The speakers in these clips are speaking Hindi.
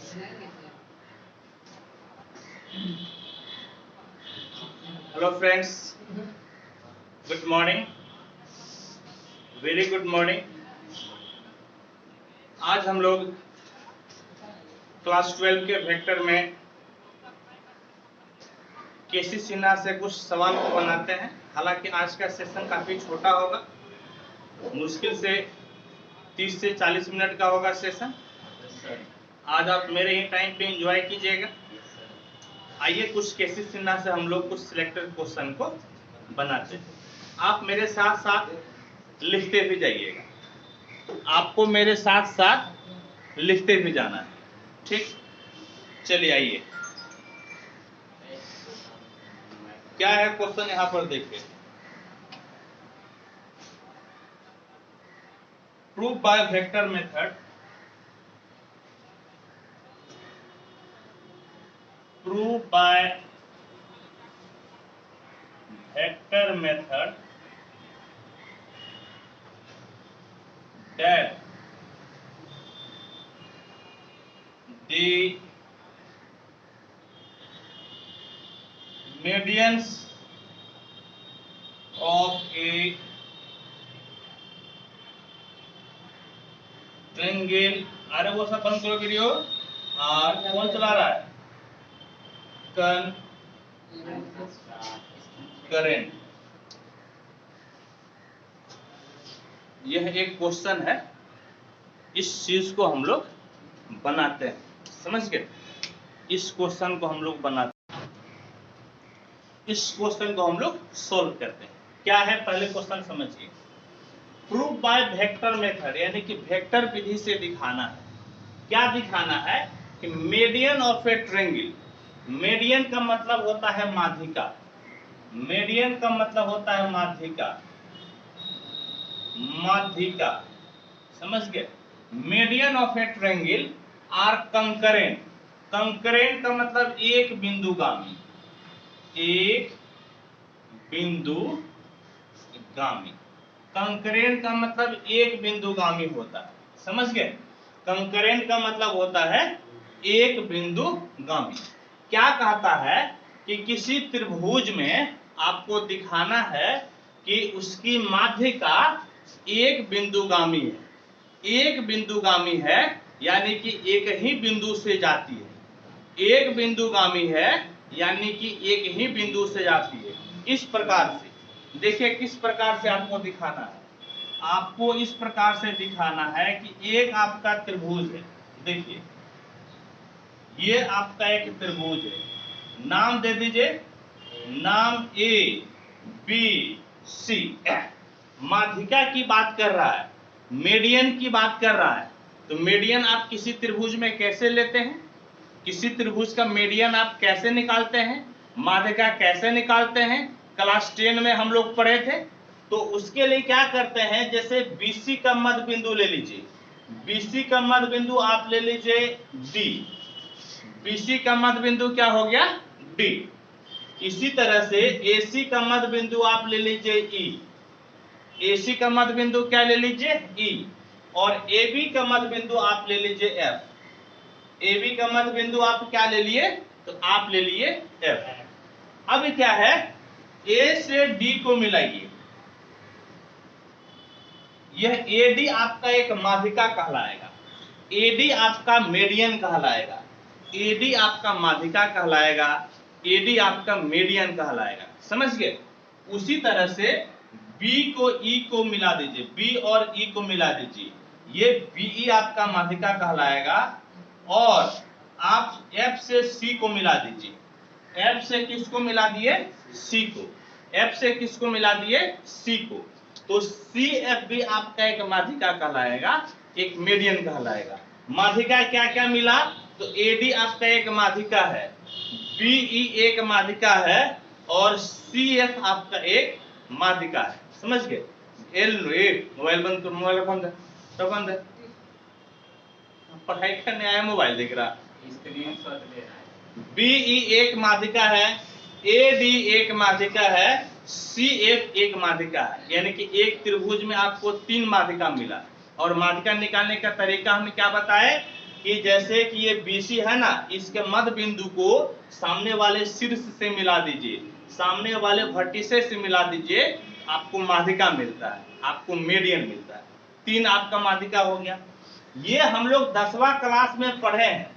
Hello friends, good morning, very good morning. आज हम लोग क्लास 12 के वेक्टर में केसी सिन्हा से कुछ सवाल को बनाते हैं। हालांकि आज का सेशन काफी छोटा होगा, मुश्किल से 30 से 40 मिनट का होगा सेशन। आज आप मेरे ही टाइम पे एंजॉय कीजिएगा। आइए कुछ केसी सिन्हा से हम लोग कुछ सिलेक्टेड क्वेश्चन को बनाते हैं। आप मेरे साथ साथ लिखते भी जाइएगा, आपको मेरे साथ साथ लिखते भी जाना है, ठीक? चलिए आइए, क्या है क्वेश्चन यहाँ पर देखिए। Prove by vector method, prove by vector method that the medians of a triangle, अरे वो सब बंद करो वीडियो। कौन चला रहा है? करेंट। यह एक क्वेश्चन है, इस चीज को हम लोग बनाते हैं, समझ गए? इस क्वेश्चन को हम लोग बनाते हैं, इस क्वेश्चन को हम लोग सोल्व करते हैं। क्या है पहले क्वेश्चन समझिए। प्रूव बाय वेक्टर मेथड, यानी कि वेक्टर विधि से दिखाना है। क्या दिखाना है? कि median of a triangle, median का मतलब होता है माध्यिका, मीडियन का मतलब होता है माध्यिका, माध्यिका, समझ गए? Median of a triangle are concurrent, concurrent का मतलब एक बिंदुगामी, एक बिंदुगामी, कंकरेंट का मतलब एक बिंदुगामी होता है, समझ गए? कंकरेंट का मतलब होता है एक बिंदुगामी। क्या कहता है कि किसी त्रिभुज में आपको दिखाना है कि उसकी माध्यिका एक बिंदुगामी है, एक बिंदुगामी है, यानी कि एक ही बिंदु से जाती है, एक बिंदुगामी है यानी कि एक ही बिंदु से जाती है। इस प्रकार से देखिए, किस प्रकार से आपको दिखाना है। आपको इस प्रकार से दिखाना है कि एक आपका त्रिभुज है, देखिए ये आपका एक त्रिभुज है, नाम दे दीजिए, नाम ए बी सी। माध्यिका की बात कर रहा है, मीडियन की बात कर रहा है। तो मीडियन आप किसी त्रिभुज में कैसे लेते हैं? किसी त्रिभुज का मीडियन आप कैसे निकालते हैं? माध्यिका कैसे निकालते हैं? क्लास 10 में हम लोग पढ़े थे। तो उसके लिए क्या करते हैं, जैसे BC का मध्य बिंदु ले लीजिए, BC का मध्य बिंदु आप ले लीजिए D, BC का मध्य बिंदु क्या हो गया? D। इसी तरह से AC का मध्य बिंदु आप ले लीजिए E, AC का मध्य बिंदु क्या ले लीजिए? E। और AB का मध्य बिंदु आप ले लीजिए F, AB का मध्य बिंदु आप क्या ले लिए? तो आप ले लिए F। अब क्या है, A से D को मिलाइए, यह AD आपका एक माध्यिका कहलाएगा, AD आपका मीडियन कहलाएगा, AD आपका माध्यिका कहलाएगा, AD आपका मीडियन कहलाएगा, समझ गए? उसी तरह से B को E को मिला दीजिए, B और E को मिला दीजिए, ये BE आपका माध्यिका कहलाएगा। और आप F से C को मिला दीजिए, F से किसको मिला दिए? C को, F से किसको मिला दिए? C को। तो CF भी आपका एक माध्यिका कहलाएगा, एक मीडियन कहलाएगा। माध्यिका क्या क्या मिला? तो AD आपका एक माध्यिका है, BE एक माध्यिका है, और CF आपका एक माध्यिका है, समझ गए? मोबाइल बंद करो, मोबाइल बंद है, तो बंद है, पढ़ाई करने आया मोबाइल देख रहा। BE एक माध्यिका है, AD एक माध्यिका है, CF एक माध्यिका है, यानी कि एक त्रिभुज में आपको 3 माध्यिका मिला। और माध्यिका निकालने का तरीका हमने क्या बताए? कि जैसे कि ये BC है ना, इसके मध्य बिंदु को सामने वाले शीर्ष से मिला दीजिए, सामने वाले वर्टिसेस से मिला दीजिए, आपको माध्यिका मिलता है, आपको मीडियन मिलता है। 3 आपका माध्यिका हो गया। ये हम लोग 10वां क्लास में पढ़े हैं,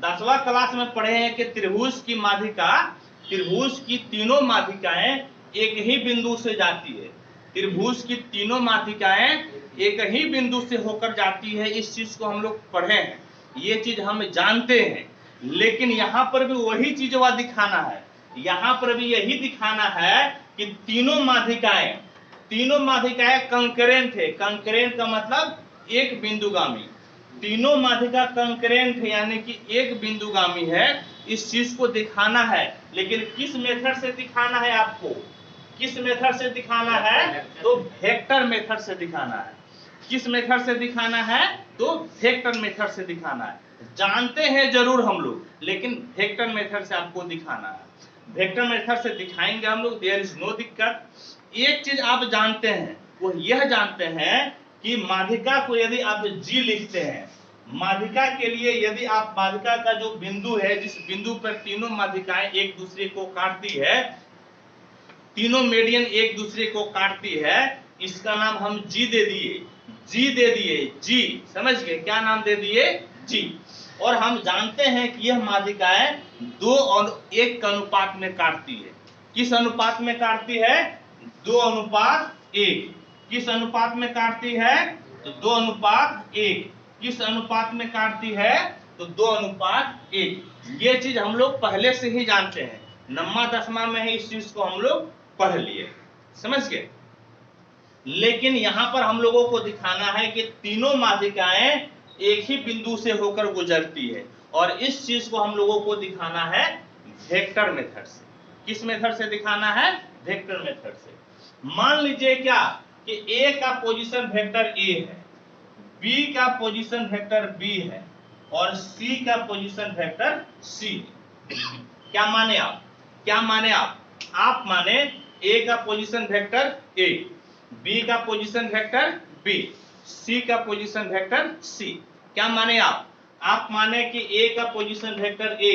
10वां क्लास में पढ़े हैं कि त्रिभुज की माध्यिका, त्रिभुज की तीनों माध्यिकाएं एक ही बिंदु से जाती है, त्रिभुज की तीनों माध्यिकाएं एक ही बिंदु से होकर जाती है। इस चीज को हम लोग पढ़े हैं, ये चीज हम जानते हैं, लेकिन यहाँ पर भी वही चीज वह दिखाना है, यहाँ पर भी यही दिखाना है कि तीनों माध्यिकाएं कंकरेंट है। कंकरेंट का मतलब एक बिंदुगामी, तीनों माध्यिका कंकरेंट है, यानी कि एक बिंदुगामी है। इस चीज को दिखाना है, लेकिन किस मेथड से दिखाना है आपको, किस मेथड से दिखाना है, तो वेक्टर मेथड से दिखाना है। किस मेथड से दिखाना है, तो वेक्टर मेथड से दिखाना है। जानते हैं जरूर हम लोग, लेकिन वेक्टर मेथड से आपको दिखाना है। वेक्टर मेथड से दिखाएंगे हम लोग, देयर इज नो दिक्कत। एक चीज आप जानते हैं, वो यह जानते हैं कि माध्यिका को यदि आप G लिखते हैं, माध्यिका के लिए यदि आप माध्यिका का जो बिंदु है, जिस बिंदु पर तीनों माध्यिकाएं एक दूसरे को काटती है, तीनों मीडियन एक दूसरे को काटती है, इसका नाम हम G दे दिए, G समझ गए, क्या नाम दे दिए, G। और हम जानते हैं कि यह माध्यिकाएं 2 और 1 के अनुपात में काटती है। किस अनुपात में काटती है, 2:1। किस अनुपात में काटती है, तो 2:1। किस अनुपात में काटती है, तो 2:1। ये चीज हम लोग पहले से ही जानते हैं, 9वां 10वां में ही इस चीज को हम लोग पढ़ लिए, समझ गए। लेकिन यहां पर हम लोगों को दिखाना है कि तीनों माध्यिकाएं एक ही बिंदु से होकर गुजरती है, और इस चीज को हम लोगों को दिखाना है वेक्टर मेथड से। किस मेथड से दिखाना है, वेक्टर मेथड से। मान लीजिए क्या कि A का पोजीशन वेक्टर A है, B का पोजीशन वेक्टर B है, और C का पोजीशन वेक्टर C है। क्या माने आप, क्या माने आप माने A का पोजीशन वेक्टर A, B का पोजीशन वेक्टर B, C का पोजीशन वेक्टर C। क्या माने आप माने कि A का पोजीशन वेक्टर A,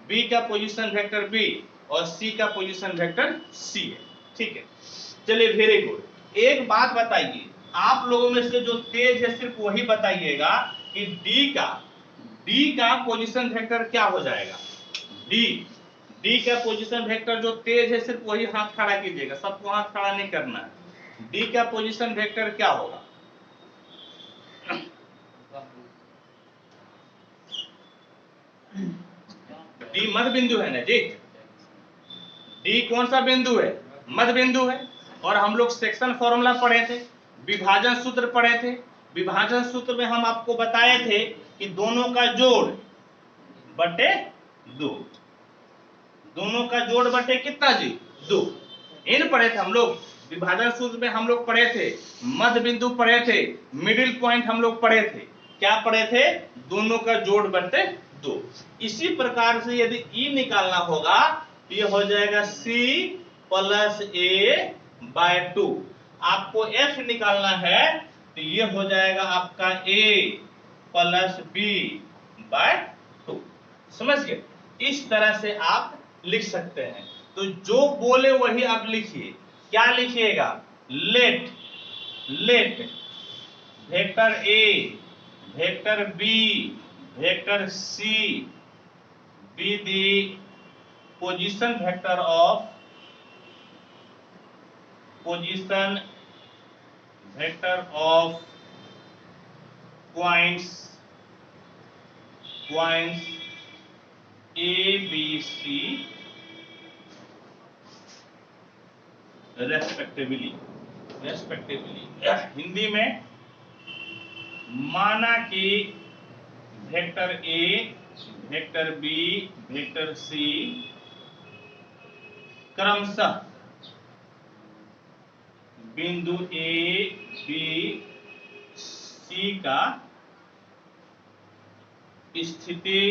B का पोजीशन वेक्टर B और C का पोजीशन वेक्टर C है, ठीक है। चलिए, वेरी गुड। एक बात बताइए, आप लोगों में से जो तेज है सिर्फ वही बताइएगा कि D का पोजीशन वेक्टर क्या हो जाएगा। D का पोजीशन वेक्टर जो तेज है सिर्फ वही हाथ खड़ा कीजिएगा, सबको हाथ खड़ा नहीं करना है। D का पोजीशन वेक्टर क्या होगा, D मध्य बिंदु है ना जी, D कौन सा बिंदु है, मध्य बिंदु है। और हम लोग सेक्शन फॉर्मूला पढ़े थे, विभाजन सूत्र पढ़े थे। विभाजन सूत्र में हम आपको बताए थे कि दोनों का जोड़ बटे 2, दोनों का जोड़ बटे कितना जी, 2। इन पढ़े थे हम लोग, विभाजन सूत्र में हम लोग पढ़े थे, मध्य बिंदु पढ़े थे, मिडिल पॉइंट हम लोग पढ़े थे। क्या पढ़े थे, दोनों का जोड़ बटे 2। इसी प्रकार से यदि E निकालना होगा तो ये हो जाएगा C + A/2। आपको F निकालना है तो ये हो जाएगा आपका A + B/2। समझ गए। इस तरह से आप लिख सकते हैं। तो जो बोले वही आप लिखिए। क्या लिखिएगा, let vector A, vector B, vector C be the position vector of points A, B, C respectively. Hindi में माना कि vector A, vector B, vector C क्रमशः बिंदु A, B, C का स्थिति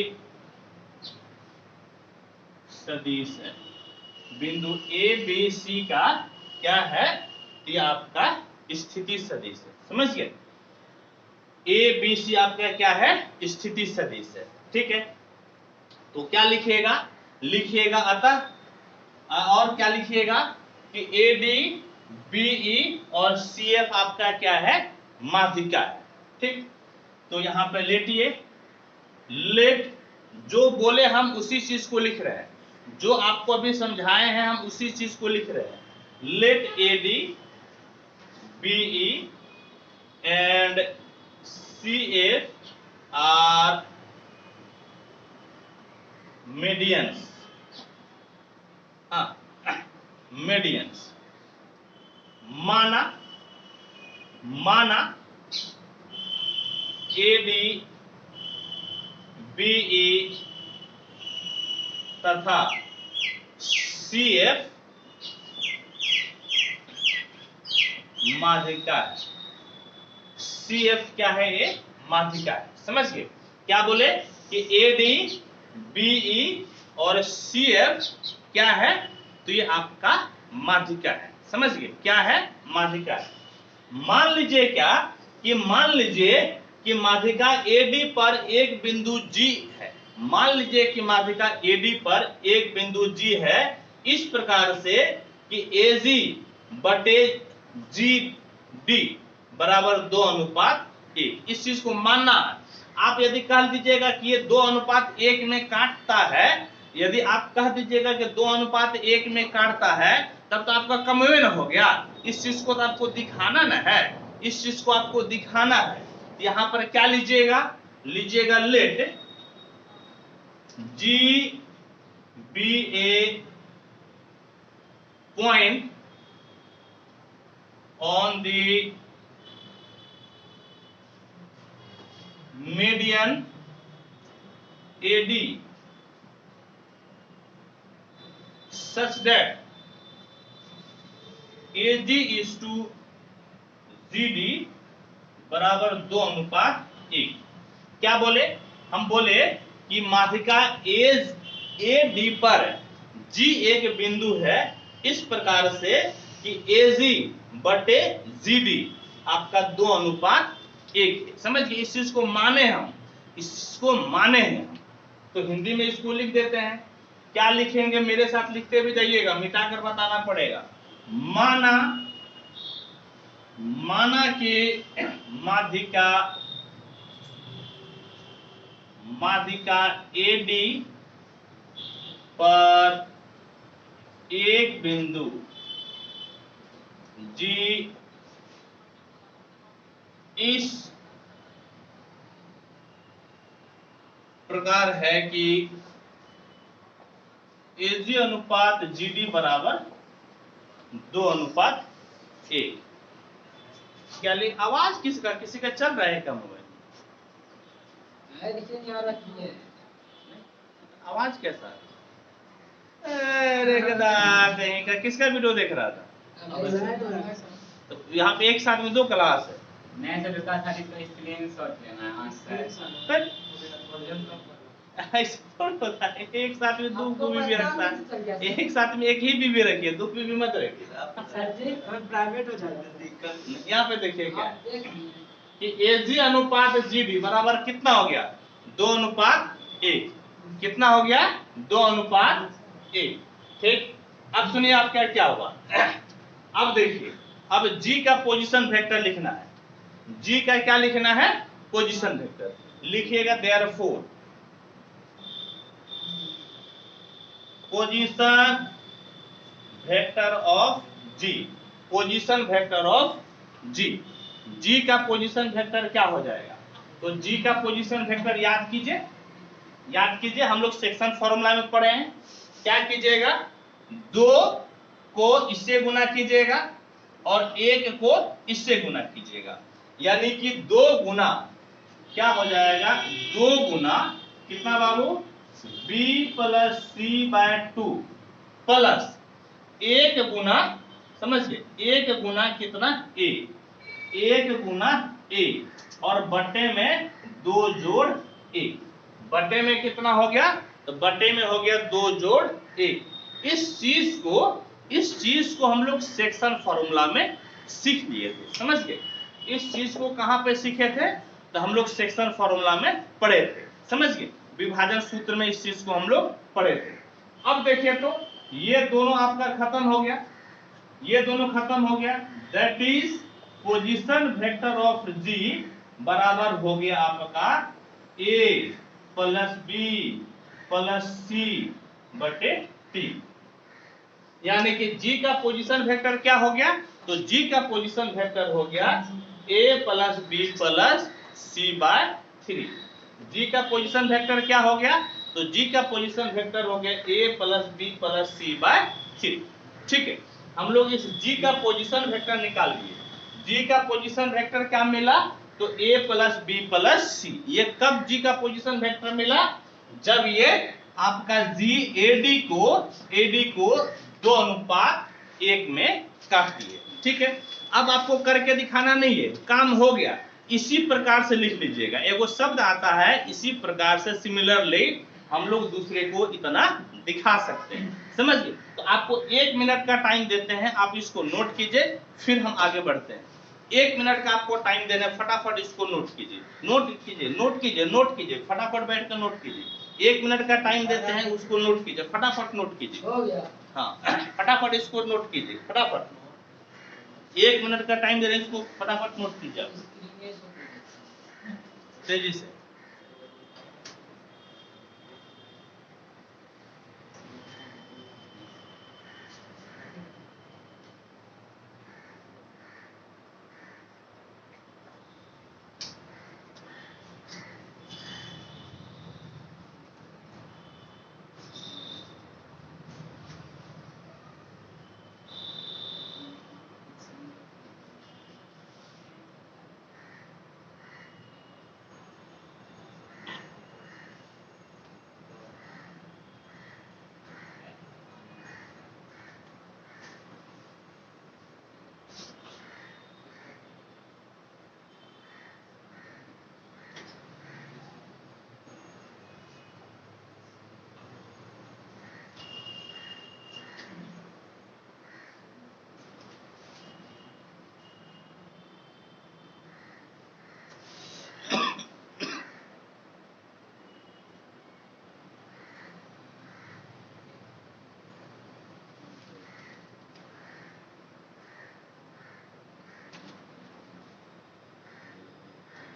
सदिश है। बिंदु A, B, C का क्या है, ये आपका स्थिति सदिश है। समझ गए। ए बी सी आपका क्या है, स्थिति सदिश है। ठीक है, तो क्या लिखिएगा, लिखिएगा अतः और क्या लिखिएगा कि ए डी बी ई और सी एफ आपका क्या है, माध्यिका है। ठीक, तो यहां पे लेटिए, लेट जो बोले हम उसी चीज को लिख रहे हैं, जो आपको अभी समझाए हैं हम उसी चीज को लिख रहे हैं। Let A D B E and C F are medians, medians। माना ए डी बी ई तथा सी एफ माध्यिका है। सी एफ क्या है, ये माध्यिका है। समझ गए, क्या बोले कि ए डी बी ई और सी एफ क्या है, तो ये आपका माध्यिका है। समझ गए, क्या है, माध्यिका है। मान लीजिए क्या कि मान लीजिए कि माध्यिका एडी पर एक बिंदु जी है। मान लीजिए कि माध्यिका एडी पर एक बिंदु जी है, इस प्रकार से कि एजी बटे जी डी बराबर 2:1। इस चीज को मानना है। आप यदि कह दीजिएगा कि ये 2:1 में काटता है, यदि आप कह दीजिएगा कि 2:1 में काटता है, तब तो आपका कमवेन हो गया। इस चीज को तो आपको दिखाना ना है, इस चीज को आपको दिखाना है। यहां पर क्या लीजिएगा, लीजिएगा let G be a point on the median AD such that AG is to GD बराबर 2:1। क्या बोले, हम बोले कि माध्यिका AD पर G एक बिंदु है, इस प्रकार से कि AG बटे GD आपका 2:1। समझ गए, इस चीज को माने हम, इसको माने हैं हम, तो हिंदी में इसको लिख देते हैं। क्या लिखेंगे, मेरे साथ लिखते भी जाइएगा, मिटाकर बताना पड़ेगा। माना कि माध्यिका एडी पर एक बिंदु जी इस प्रकार है कि एजी अनुपात जीडी बराबर 2:1। क्या ले, आवाज किसका, किसी का चल रहा है क्या मोबाइल? आवाज कैसा है? अरे गधा कहीं का, किसका वीडियो देख रहा था? तो यहाँ पे एक साथ में 2 क्लास है। मैं जब का था इसका स्क्रीनशॉट लेना है। ऐसा थोड़ा होता है, एक साथ में 2 बीबी रखता है, एक साथ में एक ही बीबी रखिए, 2 बीबी मत रखिए, प्राइवेट हो जाता है दिक्कत। यहाँ पे देखिए क्या कि एजी अनुपात जीडी बराबर कितना हो गया, 2:1। कितना हो गया, 2:1। ठीक, अब सुनिए आप क्या होगा। अब देखिए, अब जी का पोजीशन वेक्टर लिखना है। जी का क्या लिखना है, पोजीशन वेक्टर लिखिएगा। Therefore position vector of G, position vector of G, G का पोजीशन वेक्टर क्या हो जाएगा, तो जी का पोजीशन वेक्टर याद कीजिए, याद कीजिए, हम लोग सेक्शन फॉर्मूला में पढ़े हैं। क्या कीजिएगा, 2 को इससे गुना कीजिएगा और 1 को इससे गुना कीजिएगा, यानी कि 2 गुना क्या हो जाएगा, 2 गुना कितना बाबू, b + c/2 प्लस 1 गुना, समझिए 1 गुना कितना a, 1 गुना a और बटे में 2 जोड़ a। बटे में कितना हो गया, तो बटे में हो गया 2 जोड़ a। इस चीज को हम लोग सेक्शन फॉर्मूला में सीख लिए थे। समझ गए, इस चीज को कहां पे सीखे थे, तो हम लोग सेक्शन फॉर्मूला में पढ़े थे, समझ गए, विभाजन सूत्र में इस चीज को हम लोग पढ़े थे। अब देखिए तो ये दोनों आपका खत्म हो गया, ये दोनों खत्म हो गया, that is position vector of G बराबर हो गया आपका a plus B plus C बटे टी, यानी कि जी का पोजीशन वेक्टर क्या हो गया, तो जी का पोजीशन वेक्टर हो गया a plus B plus C by 3। G का पोजीशन वेक्टर क्या हो गया, तो जी का पोजीशन वेक्टर हो गया a plus B plus C by 3। ठीक है, हम लोग इस जी का पोजीशन वेक्टर निकाल लिए। जी का पोजीशन वेक्टर क्या मिला, तो a प्लस बी प्लस सी। ये कब जी का पोजीशन वेक्टर मिला, जब ये आपका जी एडी को 2:1 में काट दिए। ठीक है, अब आपको करके दिखाना नहीं है, काम हो गया। इसी प्रकार से लिख लीजिएगा, एगो शब्द आता है इसी प्रकार से, सिमिलरली हम लोग दूसरे को इतना दिखा सकते हैं, समझिए। तो आपको 1 मिनट का टाइम देते हैं, आप इसको नोट कीजिए, फिर हम आगे बढ़ते हैं। 1 मिनट का आपको टाइम देना है, फटाफट इसको नोट कीजिए, नोट कीजिए, नोट कीजिए, नोट कीजिए, फटाफट बैठ कर नोट कीजिए। 1 मिनट का टाइम देते हैं, उसको नोट कीजिए, फटाफट नोट कीजिए। हो गया। हाँ, फटाफट इसको नोट कीजिए, फटाफट 1 मिनट का टाइम दे रहे हैं, इसको फटाफट नोट कीजिए तेजी से।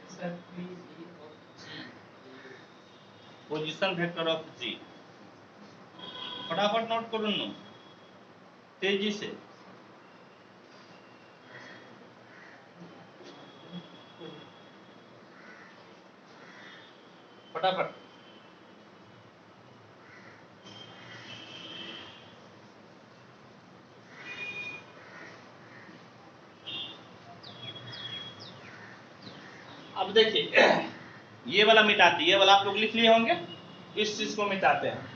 Sir, please E of G. Position vector of G, फटाफट नोट करो ना, तेजी से। फटाफट। अब देखिए, ये वाला मिटाते, ये वाला आप लोग लिख लिए होंगे, इस चीज को मिटाते हैं।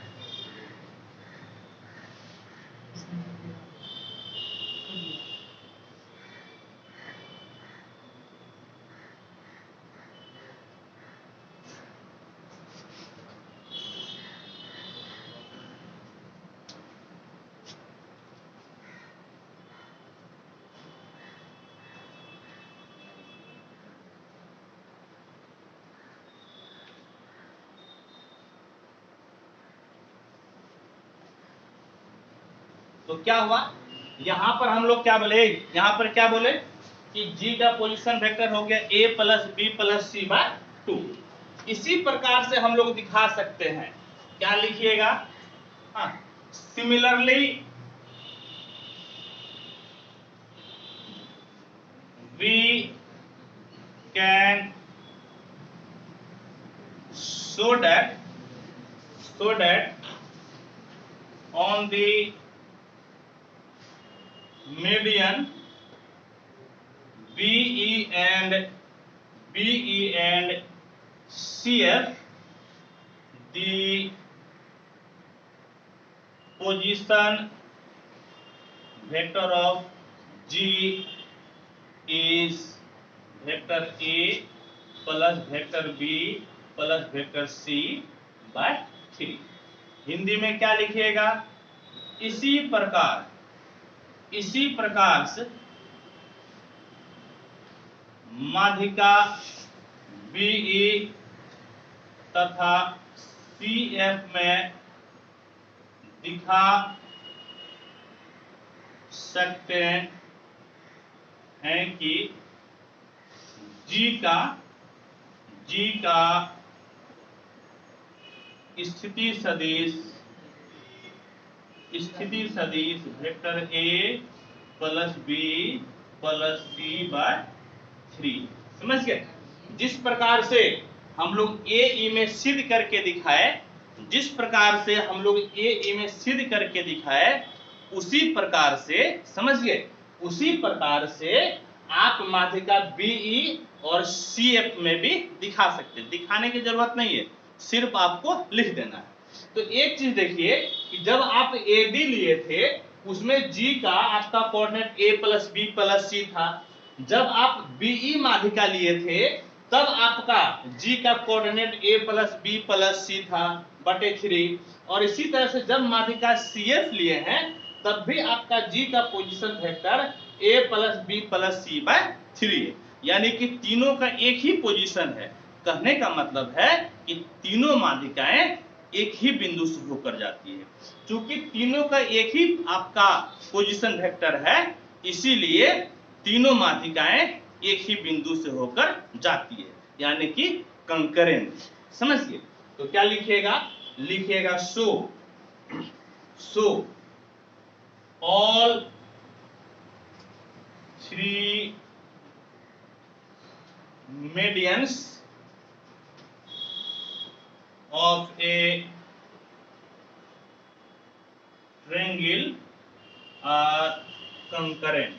तो क्या हुआ, यहां पर हम लोग क्या बोले, यहां पर क्या बोले कि जी का पोजीशन वेक्टर हो गया a plus B plus C by 2। इसी प्रकार से हम लोग दिखा सकते हैं, क्या लिखिएगा, हाँ, similarly we can show that on the median BE and CF, the position vector of G is vector A plus vector B plus vector C by 3। Hindi में क्या लिखिएगा, इसी प्रकार से माध्यिका बीई तथा सीएफ में दिखा सकते हैं कि जी का स्थिति सदिश vector A plus B plus C by 3। समझ गए? जिस प्रकार से हम लोग ए में सिद्ध करके दिखाए, उसी प्रकार से, समझ गए, उसी प्रकार से आप माध्यिका बीई और सीएफ में भी दिखा सकते हैं। दिखाने की जरूरत नहीं है, सिर्फ आपको लिख देना है। तो एक चीज देखिए कि जब आप एडी लिए थे उसमें जी का आपका कोऑर्डिनेट ए प्लस बी प्लस सी था। जब आप बीई माध्यिका लिए थे तब आपका जी का कोऑर्डिनेट ए प्लस बी प्लस सी था बटे 3। और इसी तरह से जब माध्यिका सीएफ लिए हैं तब भी आपका जी का position vector A plus B plus C by 3 है। यानी कि तीनों का एक ही पोजीशन है। कहने का मतलब है कि तीनों माध्यिकाएं एक ही बिंदु से होकर जाती है। क्योंकि तीनों का एक ही आपका पोजीशन वेक्टर है, इसीलिए तीनों माध्यिकाएं एक ही बिंदु से होकर जाती है, यानी कि कंकरेंट। समझिए? तो क्या लिखिएगा so all 3 medians of a triangle are concurrent।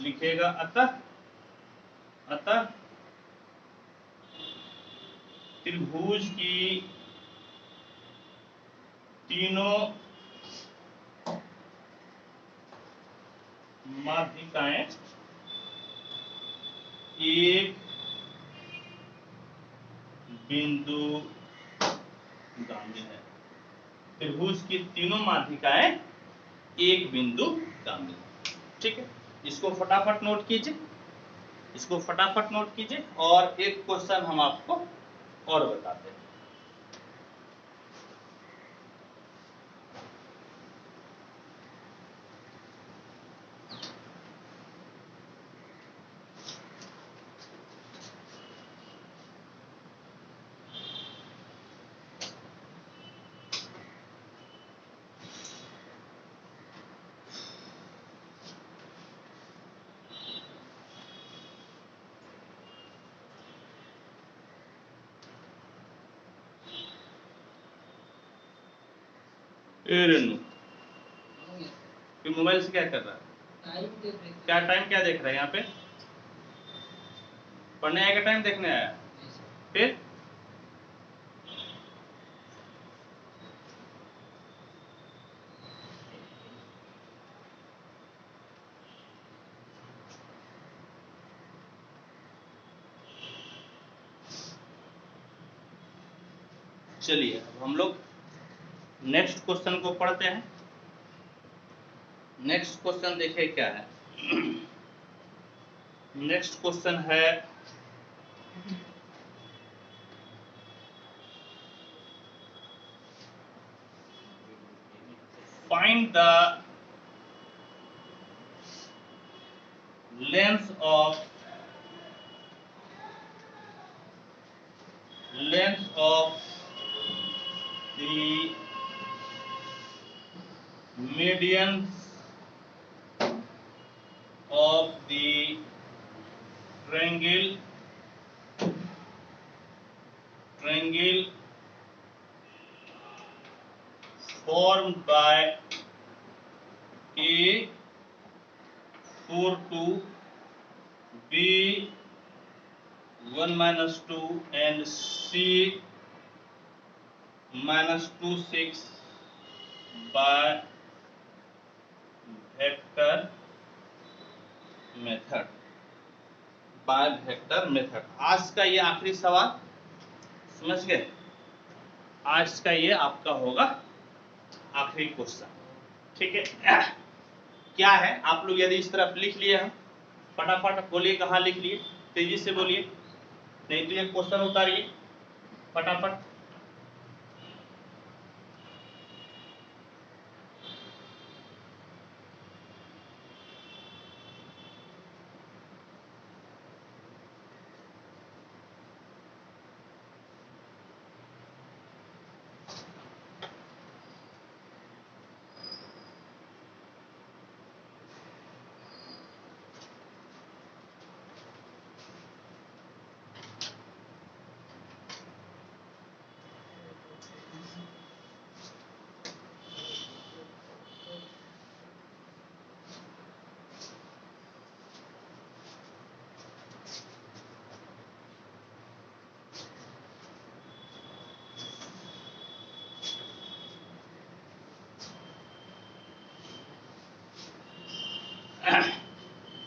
लिखिएगा अतः त्रिभुज की तीनों माध्यिकाएं एक बिंदुगामी है। त्रिभुज की तीनों माध्यिकाएं एक बिंदुगामी है। ठीक है, इसको फटाफट नोट कीजिए, और एक क्वेश्चन हम आपको और बताते हैं। कि मोबाइल से क्या कर रहा है? टाइम क्या देख रहा है? यहाँ पे पढ़ने आएगा, टाइम देखने आया? फिर चलिए अब हम लोग नेक्स्ट क्वेश्चन को पढ़ते हैं। नेक्स्ट क्वेश्चन देखिए क्या है। नेक्स्ट क्वेश्चन है find the length of the medians of the triangle formed by A 4 2 B 1 minus 2 and C minus 2 6 by vector method. आज का ये आखिरी सवाल, समझ गए? आज का ये आपका होगा आखिरी क्वेश्चन। ठीक है, क्या है आप लोग यदि इस तरफ लिख लिए हैं फटाफट बोलिए कहाँ लिख लिए, तेजी से बोलिए, नहीं तो ये क्वेश्चन उतारिए फटाफट।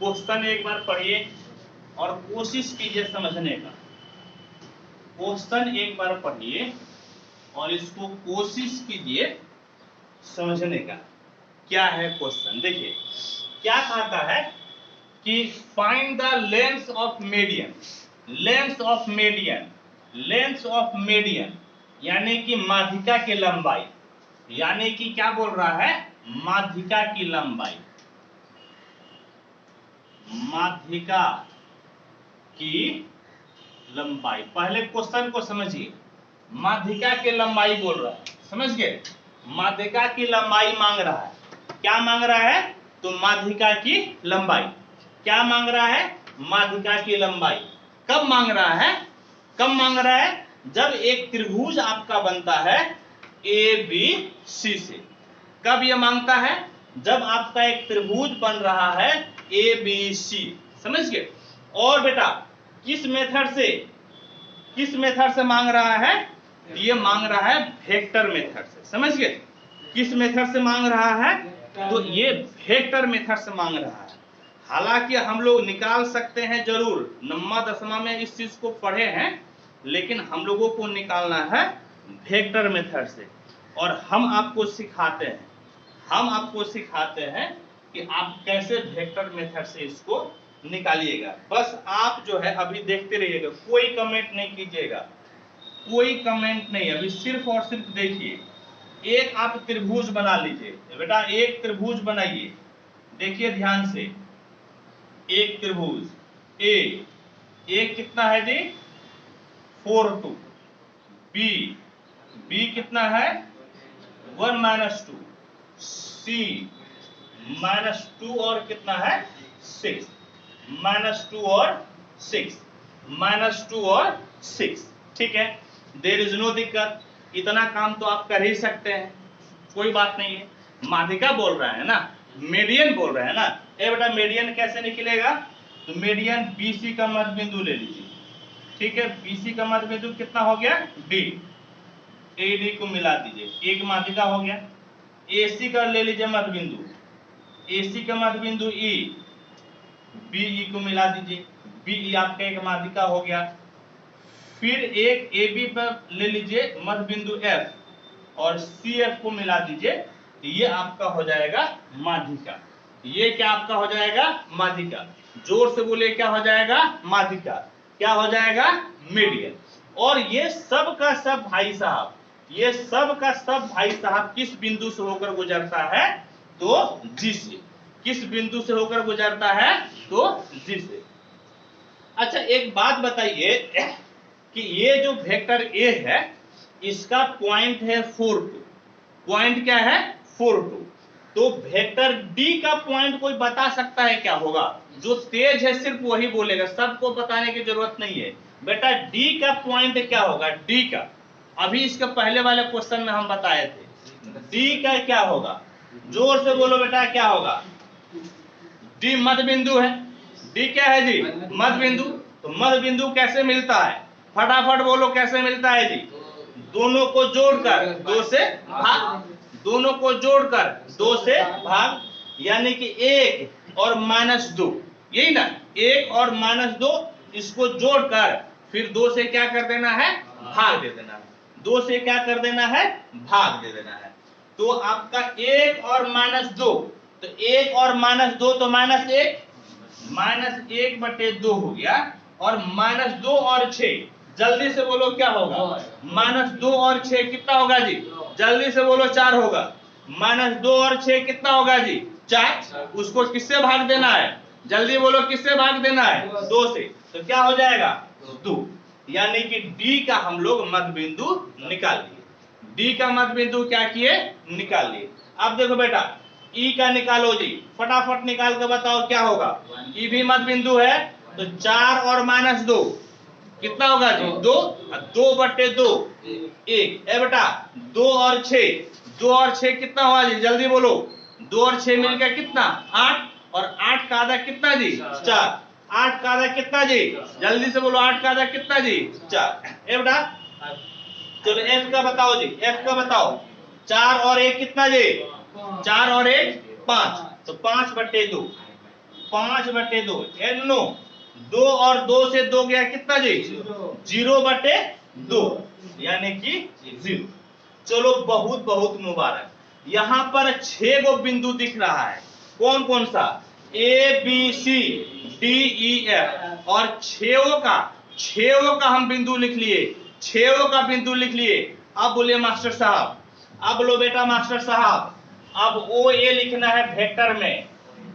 क्वेश्चन एक बार पढ़िए और कोशिश कीजिए समझने का। क्वेश्चन एक बार पढ़िए और इसको कोशिश कीजिए समझने का। क्या है क्वेश्चन, देखिए क्या कहता है कि find the length of median, length of median, length of median यानी कि माध्यिका की लंबाई, यानी कि क्या बोल रहा है, माध्यिका की लंबाई, माध्यिका की लंबाई। पहले क्वेश्चन को समझिए, माध्यिका की लंबाई बोल रहा है, समझ गए, माध्यिका की लंबाई मांग रहा है। क्या मांग रहा है, तो माध्यिका की लंबाई। क्या मांग रहा है, माध्यिका की लंबाई। कब मांग रहा है, कब मांग रहा है, जब एक त्रिभुज आपका बनता है ए बी सी से। कब यह मांगता है, जब आपका एक त्रिभुज बन रहा है ए बी सी, समझ गए। और बेटा किस मेथड से, किस मेथड से मांग रहा है, ये मांग रहा है वेक्टर मेथड से, समझ गए। किस मेथड से मांग रहा है, तो ये वेक्टर मेथड से मांग रहा है। हालांकि हम लोग निकाल सकते हैं जरूर, 9वां 10वां में इस चीज को पढ़े हैं, लेकिन हम लोगों को निकालना है वेक्टर मेथड से। और हम आपको सिखाते हैं, हम आपको सिखाते हैं कि आप कैसे वेक्टर मेथड से इसको निकालिएगा। बस आप जो है अभी देखते रहिएगा, कोई कमेंट नहीं कीजिएगा, कोई कमेंट नहीं, अभी सिर्फ और सिर्फ देखिए। एक आप त्रिभुज बना लीजिए बेटा, एक त्रिभुज बनाइए, देखिए ध्यान से। एक त्रिभुज ए कितना है जी, 4 2, बी कितना है 1 - 2, सी -2 और कितना है 6, -2 और 6, -2 और 6, ठीक है। देयर इज नो दिक्कत, इतना काम तो आप कर ही सकते हैं, कोई बात नहीं है। माध्यिका बोल रहा है ना, मीडियन बोल रहा है ना। ए बेटा मीडियन कैसे निकलेगा, तो मीडियन बीसी का मध्य बिंदु ले लीजिए, ठीक है। बीसी का मध्य बिंदु कितना हो गया, डी, ए डी को मिला दीजिए, एक माध्यिका हो गया। एसी का ले लीजिए मध्य बिंदु, एसी का मध्य बिंदु ई, बीई को मिला दीजिए, बीई आपका एक माध्यिका हो गया। फिर एक AB पर ले लीजिए मध्य बिंदु F और CF को मिला दीजिए, ये आपका हो जाएगा माध्यिका। ये क्या आपका हो जाएगा, माध्यिका। जोर से बोले क्या हो जाएगा, माध्यिका। क्या हो जाएगा, मीडियन। और ये सब का सब भाई साहब, ये सब का सब भाई साहब किस बिंदु से होकर गुजरता है, तो G से। किस बिंदु से होकर गुजरता है, तो G से। अच्छा एक बात बताइए कि ये जो वेक्टर A है इसका पॉइंट है 4 2, पॉइंट क्या है 4 2, तो वेक्टर D का पॉइंट कोई बता सकता है क्या होगा, जो तेज है सिर्फ वही बोलेगा, सबको बताने की जरूरत नहीं है। बेटा D का पॉइंट क्या होगा, D का, अभी इसके पहले वाले क्वेश्चन में हम बताए थे, D का क्या होगा, जोर से बोलो बेटा क्या होगा, D मध्य बिंदु है, D क्या है जी, मध्य बिंदु। तो मध्य बिंदु कैसे मिलता है, फटाफट बोलो कैसे मिलता है जी, दोनों को जोड़कर 2 से भाग, दोनों को जोड़कर 2 से भाग, यानी कि 1 और -2, यही ना, 1 और -2 इसको जोड़कर फिर 2 से क्या कर देना है, भाग दे देना है, 2 से क्या कर देना है, भाग दे देना है। तो आपका 1 और -2, तो 1 और -2 तो -1, -1/2 हो गया, और -2 और 6, जल्दी से बोलो क्या होगा? -2 और 6 कितना होगा जी? जल्दी से बोलो 4 होगा। -2 और 6 कितना होगा जी? 4। उसको किससे भाग देना है? जल्दी बोलो किससे भाग देना है? 2 से। तो क्या हो जाएगा? 2। यानी कि डी का हम लोग मध्य बिंदु निकाल लिए। डी का मध्य बिंदु क्या किए? निकाल लिए। अब देखो बेटा, ई का निकालो जी, फटाफट निकाल के बताओ क्या होगा? ई भी मध्य बिंदु है, तो 4 और -2 कितना होगा जी? 2। 2/2 1। ए बेटा 2 और 6, 2 और 6 कितना हुआ जी? जल्दी बोलो। 2 और 6 मिलकर कितना? 8। और 8 का आधा कितना जी? 4। 8 का आधा कितना जी? जल्दी से बोलो 8 का आधा कितना जी? 4। ए बेटा चलो एफ का बताओ जी, एफ का बताओ। 4 और 1 कितना जी? 4 और 1 5, तो 5/2। 5/2 नो, 2 और 2 से 2 गया कितना जी? 0/2, यानी कि 0। चलो बहुत बहुत मुबारक। यहां पर 6 गो बिंदु दिख रहा है। कौन कौन सा? A B C D E F, और 6 का हम बिंदु लिख लिए। 6 का बिंदु लिख लिए। अब बोलिए मास्टर साहब, अब बोलो बेटा मास्टर साहब, अब OA लिखना है वेक्टर में,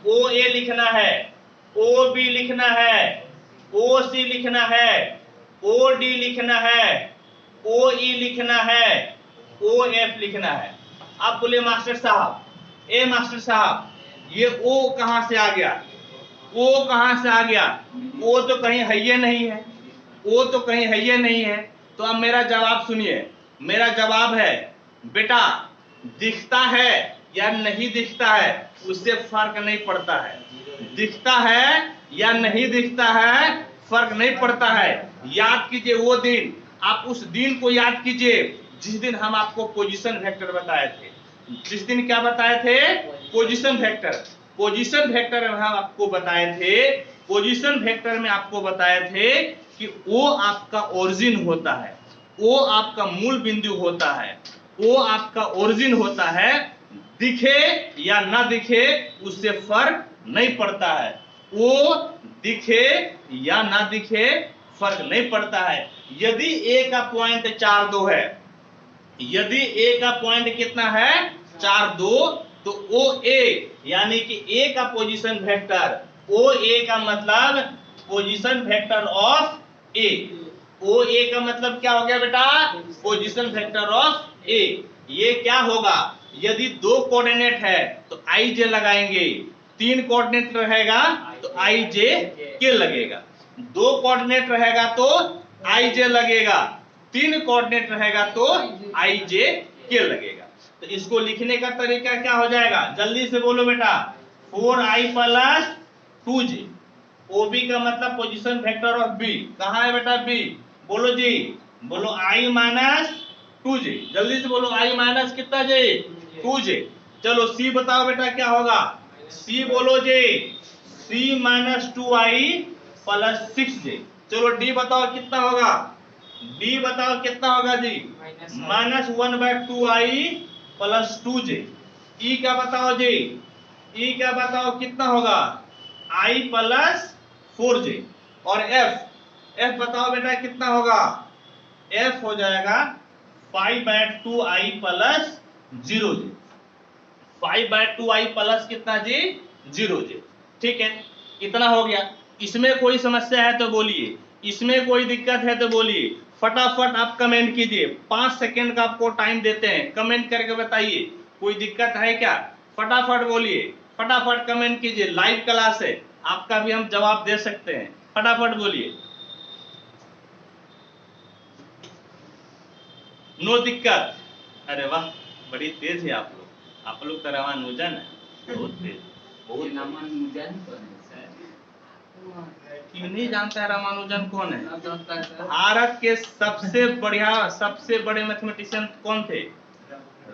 OA लिखना है, OB लिखना है, OC लिखना है, OD लिखना है, OE लिखना है, OF लिखना है। अब बोलिए मास्टर साहब, ए मास्टर साहब, ये O कहां से आ गया? O कहां से आ गया? O तो कहीं है ये नहीं है, O तो कहीं है ये नहीं है। तो अब मेरा जवाब सुनिए, मेरा जवाब है बेटा, दिखता है या नहीं दिखता है उससे फर्क नहीं पड़ता है। दिखता है या नहीं दिखता है फर्क नहीं पड़ता है। याद कीजिए वो दिन, आप उस दिन को याद कीजिए जिस दिन हम आपको पोजीशन वेक्टर बताए थे। जिस दिन क्या बताए थे? Position vector. पोजीशन वेक्टर में हम आपको बताए थे, पोजीशन वेक्टर में आपको बताए थे कि वो आपका ओरिजिन होता है, वो आपका मूल बिंदु होता है, वो आपका ओरिजिन होता है। दिखे या ना दिखे उससे फर्क नहीं पड़ता है। वो दिखे या ना दिखे फर्क नहीं पड़ता है। यदि ए का पॉइंट 4-2 है, यदि ए का पॉइंट कितना है? 4-2, तो ओ ए यानी कि ए का पोजीशन वेक्टर, ओ ए का मतलब पोजीशन वेक्टर ऑफ ए। ओ ए का मतलब क्या हो गया बेटा? पोजीशन वेक्टर ऑफ ए। ये क्या होगा? यदि 2 कोऑर्डिनेट है तो आई जे लगाएंगे, 3 कोऑर्डिनेट रहेगा तो आई जे के लगेगा, 2 कोऑर्डिनेट रहेगा तो आई जे लगेगा, 3 कोऑर्डिनेट रहेगा तो आई जे के लगेगा। तो इसको लिखने का तरीका क्या हो जाएगा? जल्दी से बोलो बेटा। 4i + 2j। OB का मतलब पोजीशन वेक्टर ऑफ B। कहां है बेटा B? बोलो जी, बोलो i - 2j। जल्दी से बोलो i माइनस कितना j? 2j। चलो C बताओ बेटा क्या होगा? C बोलो जी, C - 2i + 6j। चलो D बताओ कितना होगा? D बताओ कितना होगा जी? -1/2i + 2j। E का बताओ जी, E का बताओ कितना होगा? i + 4j। और F बताओ बेटा कितना होगा? F हो जाएगा 5/2i + 0j। 5/2i + कितना जी? 0j। ठीक है, इतना हो गया। इसमें कोई समस्या है तो बोलिए, इसमें कोई दिक्कत है तो बोलिए। फटाफट आप कमेंट कीजिए, 5 सेकंड का आपको टाइम देते हैं, कमेंट करके बताइए कोई दिक्कत है क्या? फटाफट बोलिए, फटाफट कमेंट कीजिए। लाइव क्लास है, आपका भी हम जवाब दे सकते हैं। फटाफट बोलिए। नो दिक्कत। अरे वाह, बड़ी तेज है आप लोग। आप लोग तो रामानुजन है, बहुत तेज, बहुत रामानुजन कौन है सर? क्यों नहीं जानता है रामानुजन कौन है? ना जानता है सर। भारत के सबसे बढ़िया, सबसे बड़े मैथमेटिशियन कौन थे?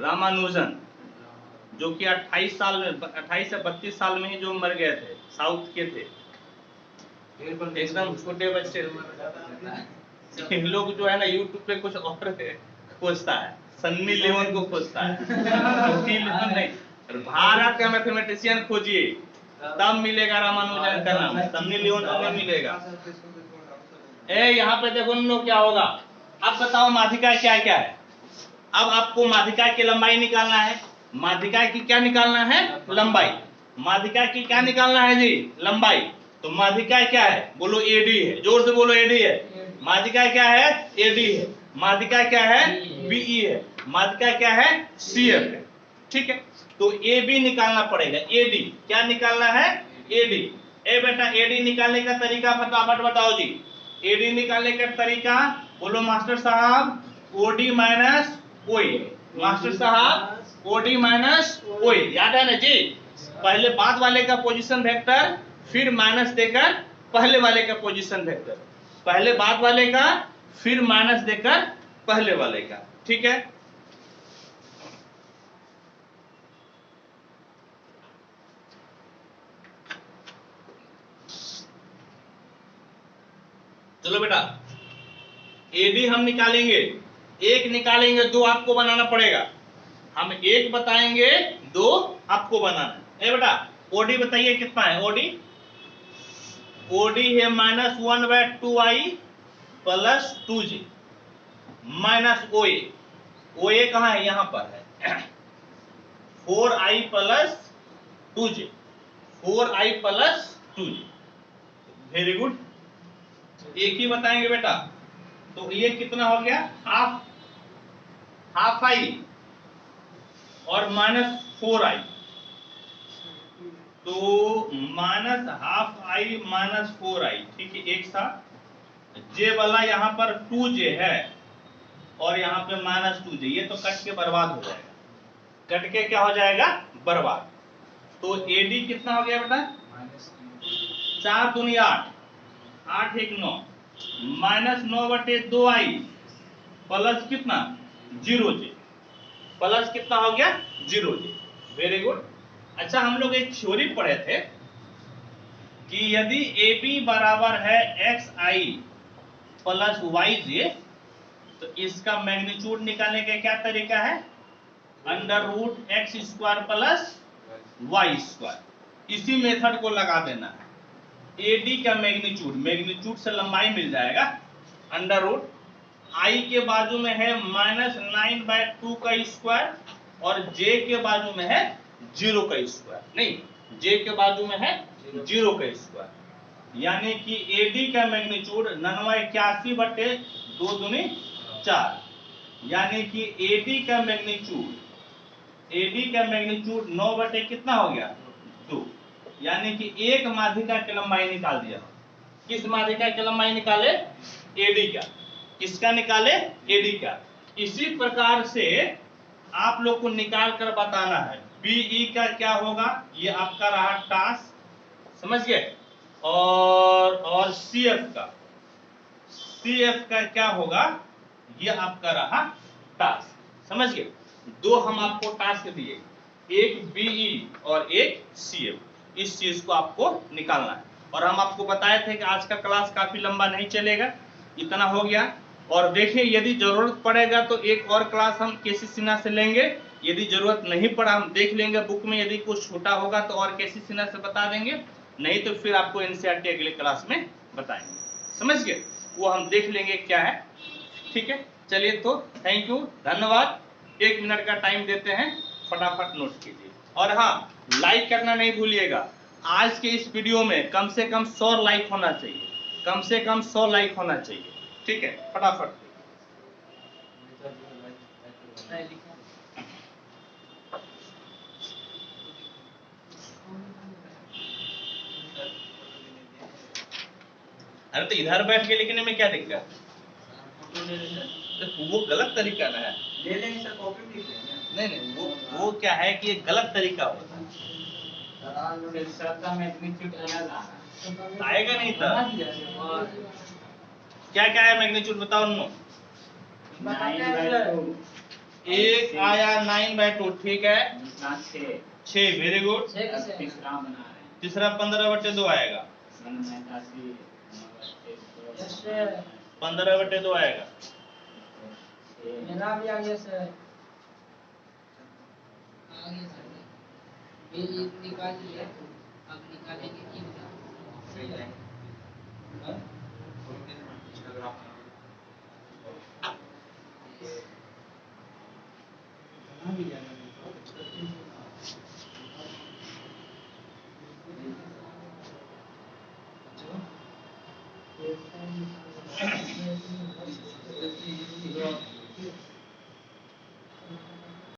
रामानुजन, जो कि 28 साल में, 28 से 32 साल में ही जो मर गए थे, साउथ के थे, एकदम छोटे बच्चे थे। लोग जो है ना यूट्यूब पे कुछ और खोजता है, सन्नी लियोन को खोजता है, सन्नी लियोन नहीं। भारत का मैथमेटिशियन खोजिए, तब मिलेगा रामानुजन का नाम, सन्नी लियोन को नहीं मिलेगा। यहाँ पे देखो इन लोग क्या होगा। अब बताओ माध्यिका क्या क्या है। अब आपको माध्यिका की लंबाई निकालना है। माध्यिका की क्या निकालना है? लंबाई। माध्यिका की क्या निकालना है जी? लंबाई। तो माध्यिका क्या है? बोलो एडी है, जोर से बोलो एडी है। माध्यिका क्या है? एडी है। माध्यिका क्या है? बीई है। माध्यिका क्या है? सीएफ है। ठीक है, तो ए बी निकालना पड़ेगा। एडी क्या निकालना है? एडी। ए बेटा एडी निकालने का तरीका फटाफट बताओ जी। एडी निकालने का तरीका बोलो मास्टर साहब। ओडी माइनस ओए। मास्टर साहब ओडी माइनस ओए, याद है ना जी? पहले बाद वाले का पोजीशन वेक्टर, फिर माइनस देकर पहले वाले का पोजीशन वेक्टर। पहले बाद वाले का, फिर माइनस देकर पहले वाले का। ठीक है, चलो बेटा एडी हम निकालेंगे। एक निकालेंगे, दो आपको बनाना पड़ेगा। हम एक बताएंगे, दो आपको बनाना है। बेटा ओडी बताइए कितना है? ओडी ओडी है -1/2i प्लस 2j माइनस ओए। ओए कहाँ है? यहां पर है 4i plus 2j। 4i plus 2j। Very good. एक ही बताएंगे बेटा, तो ये कितना हो गया? हाफ आई और -4i, तो -12i -4i। ठीक है, एक साथ। जे वाला यहाँ पर 2j है और यहाँ पे -2j, ये तो कट के बर्बाद हो जाएगा। कट के क्या हो जाएगा? बर्बाद। तो एडी कितना हो गया बेटा? 4 दूनी 8, 8 1 9, -9/2i प्लस कितना? 0j। प्लस कितना हो गया? 0j। Very good. अच्छा, हम लोग एक थ्योरी पढ़े थे कि यदि AB बराबर है xi प्लस yj, तो इसका मैग्नीट्यूड निकालने का क्या तरीका है? √x² plus y²। इसी मेथड को लगा देना है। AD का मैग्नीट्यूड से लंबाई मिल जाएगा। √i के बाजू में है -9/2 का स्क्वायर और j के बाजू में है 0 का स्क्वायर। नहीं, j के बाजू में है 0 का स्क्वायर, यानी कि AD का मैग्नीट्यूड 81/2 दूनी 4, यानी कि AD का मैग्नीट्यूड 9 बटे कितना हो गया? 2, यानी कि एक माध्यिका की लंबाई निकाल दिया। किस माध्यिका की लंबाई निकाले? AD का। किसका निकाले? AD का। इसी प्रकार से आप लोग को निकाल कर बताना है BE का क्या होगा। ये आपका रहा टास्क, समझ गए? और CF का क्या होगा? ये आपका रहा टास्क, समझ गए? दो हम आपको टास्क दिए, एक BE और एक CF। इस चीज को आपको निकालना है। और हम आपको बताए थे कि आज का क्लास काफी लंबा नहीं चलेगा, इतना हो गया। और देखिए, यदि जरूरत पड़ेगा तो एक और क्लास हम केसी सिन्हा से लेंगे। यदि जरूरत नहीं पड़ा, हम देख लेंगे बुक में, यदि कुछ छोटा होगा तो और केसी सिन्हा से बता देंगे, नहीं तो फिर आपको एनसीईआरटी अगले क्लास में बताएंगे, समझ गए? वो हम देख लेंगे क्या है। ठीक है, चलिए तो थैंक यू, धन्यवाद। 1 मिनट का टाइम देते हैं, फटाफट नोट कीजिए। और हाँ, लाइक करना नहीं भूलिएगा। आज के इस वीडियो में कम से कम 100 लाइक होना चाहिए, कम से कम 100 लाइक होना चाहिए। ठीक है, फटाफट। अरे तो इधर बैठ के लिखने में क्या दिक्कत? वो गलत तरीका ना है। ले लेंगे सर, कॉपी भी लिख लेंगे। नहीं, वो क्या है कि ये गलत तरीका होता है। सबका मैग्नीट्यूड अलग आ रहा है। आएगा नहीं था। क्या क्या है मैग्नीट्यूड बताओ उनको। 9/2 एक आया 9/2, ठीक है। 6, वेरी गुड। तीसरा बना रहे हैं। तीसरा 15/2 आएगा। 15/2 आएगा। मेरा भी आ गया सर, आ गया सर, ये निकाल लिया। अब निकालेंगे कि सही जाएंगे हाँ इंस्टाग्राम कहाँ भी जाना अच्छा